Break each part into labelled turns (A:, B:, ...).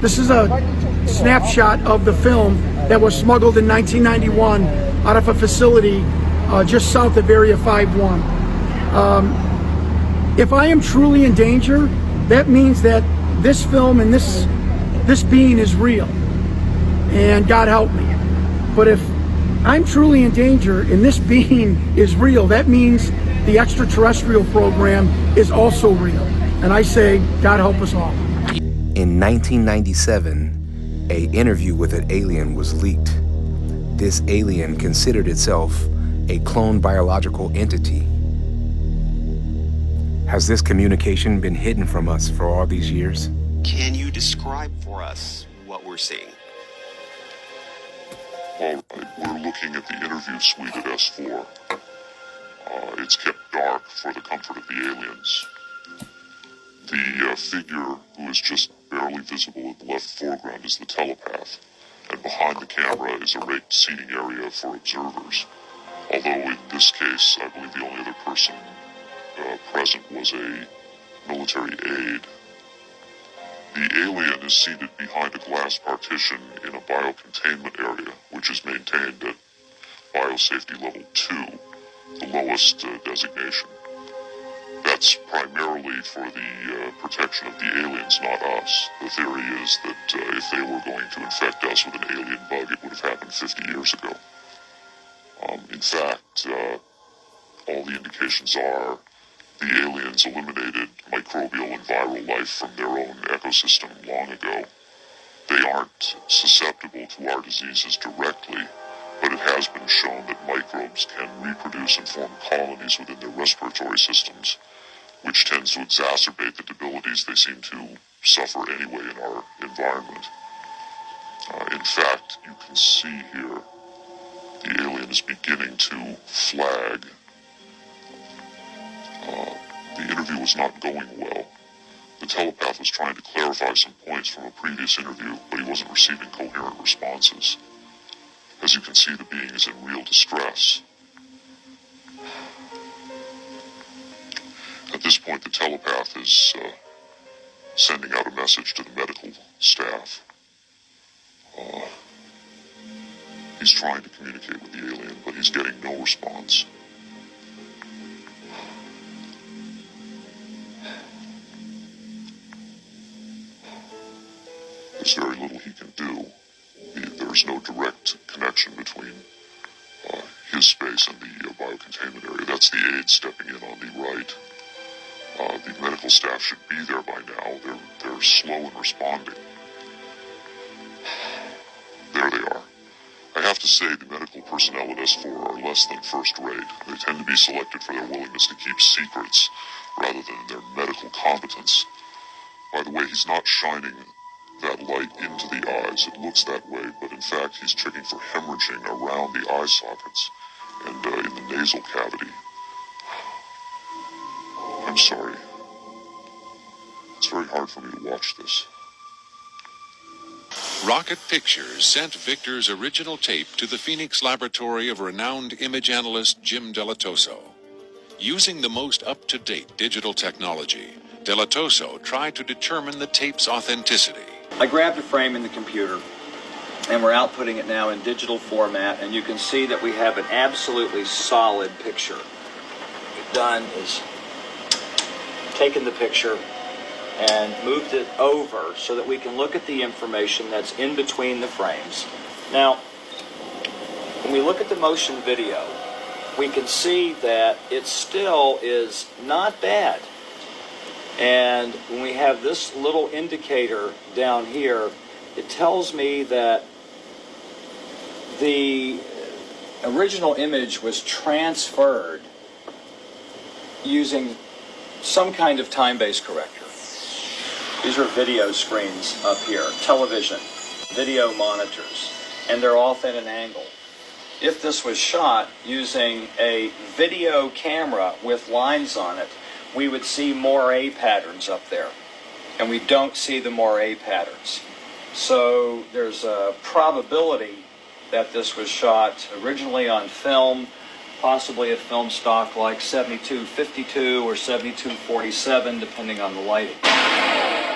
A: This is a snapshot of the film that was smuggled in 1991 out of a facility just south of Area 51. If I am truly in danger, that means that this film and this being is real, and God help me. But if I'm truly in danger and this being is real, that means the extraterrestrial program is also real. And I say, God help us all.
B: In 1997, an interview with an alien was leaked. This alien considered itself a cloned biological entity. Has this communication been hidden from us for all these years?
C: Can you describe for us what we're seeing?
D: All right, we're looking at the interview suite at S4. It's kept dark for the comfort of the aliens. The figure who is just barely visible in the left foreground is the telepath, and behind the camera is a raked seating area for observers. Although in this case, I believe the only other person present was a military aide. The alien is seated behind a glass partition in a biocontainment area, which is maintained at biosafety level 2, the lowest designation. That's primarily for the protection of the aliens, not us. The theory is that if they were going to infect us with an alien bug, it would have happened 50 years ago. In fact, all the indications are the aliens eliminated microbial and viral life from their own ecosystem long ago. They aren't susceptible to our diseases directly, but it has been shown that microbes can reproduce and form colonies within their respiratory systems, which tends to exacerbate the debilities they seem to suffer anyway in our environment. In fact, you can see here the alien is beginning to flag. The interview was not going well. The telepath was trying to clarify some points from a previous interview, but he wasn't receiving coherent responses. As you can see, the being is in real distress. At this point, the telepath is sending out a message to the medical staff. He's trying to communicate with the alien, but he's getting no response. There's very little he can do. There's no direct connection between his space and the biocontainment area. That's the aide stepping in on the right. The medical staff should be there by now. They're slow in responding. There they are. I have to say the medical personnel at S4 are less than first rate. They tend to be selected for their willingness to keep secrets rather than their medical competence. By the way, he's not shining that light into the eyes. It looks that way, but in fact he's checking for hemorrhaging around the eye sockets and in the nasal cavity. I'm sorry. It's very hard for me to watch this.
E: Rocket Pictures sent Victor's original tape to the Phoenix laboratory of renowned image analyst Jim Delatoso. Using the most up-to-date digital technology, Delatoso tried to determine the tape's authenticity.
F: I grabbed a frame in the computer, and we're outputting it now in digital format, and you can see that we have an absolutely solid picture. What we've done is taken the picture and moved it over so that we can look at the information that's in between the frames. Now, when we look at the motion video, we can see that it still is not bad. And when we have this little indicator down here, it tells me that the original image was transferred using some kind of time-based corrector. These are video screens up here, television, video monitors, and they're off at an angle. If this was shot using a video camera with lines on it, we would see moire patterns up there, and we don't see the moire patterns. So there's a probability that this was shot originally on film possibly a film stock like 7252 or 7247, depending on the lighting.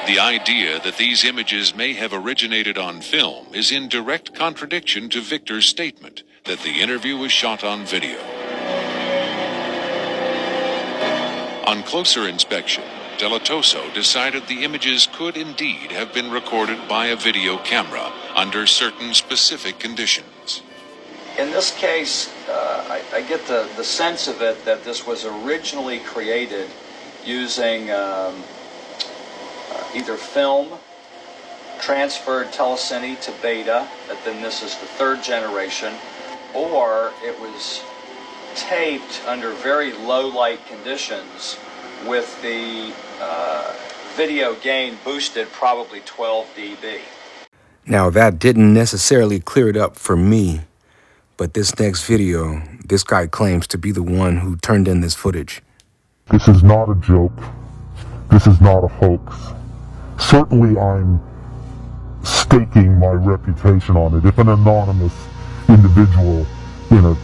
E: The idea that these images may have originated on film is in direct contradiction to Victor's statement that the interview was shot on video. On closer inspection, Delatoso decided the images could indeed have been recorded by a video camera under certain specific conditions.
F: In this case, I get the sense of it that this was originally created using either film, transferred telecine to beta, but then this is the third generation, or it was taped under very low light conditions with the video gain boosted probably 12 dB.
B: Now that didn't necessarily clear it up for me, but this next video, this guy claims to be the one who turned in this footage.
G: This is not a joke. This is not a hoax. Certainly I'm staking my reputation on it. If an anonymous individual in a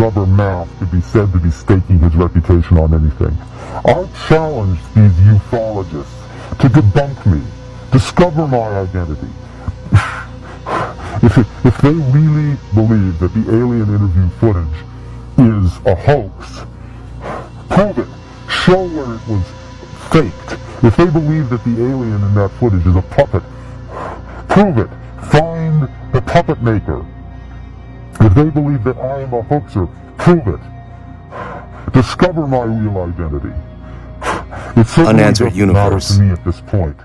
G: rubber mouth could be said to be staking his reputation on anything, I challenge these ufologists to debunk me, discover my identity. If they really believe that the alien interview footage is a hoax, prove it. Show where it was faked. If they believe that the alien in that footage is a puppet, prove it. Find the puppet maker. If they believe that I am a hoaxer, prove it. Discover my real identity. It certainly
B: Unanswered
G: doesn't matter
B: universe.
G: to me at this point.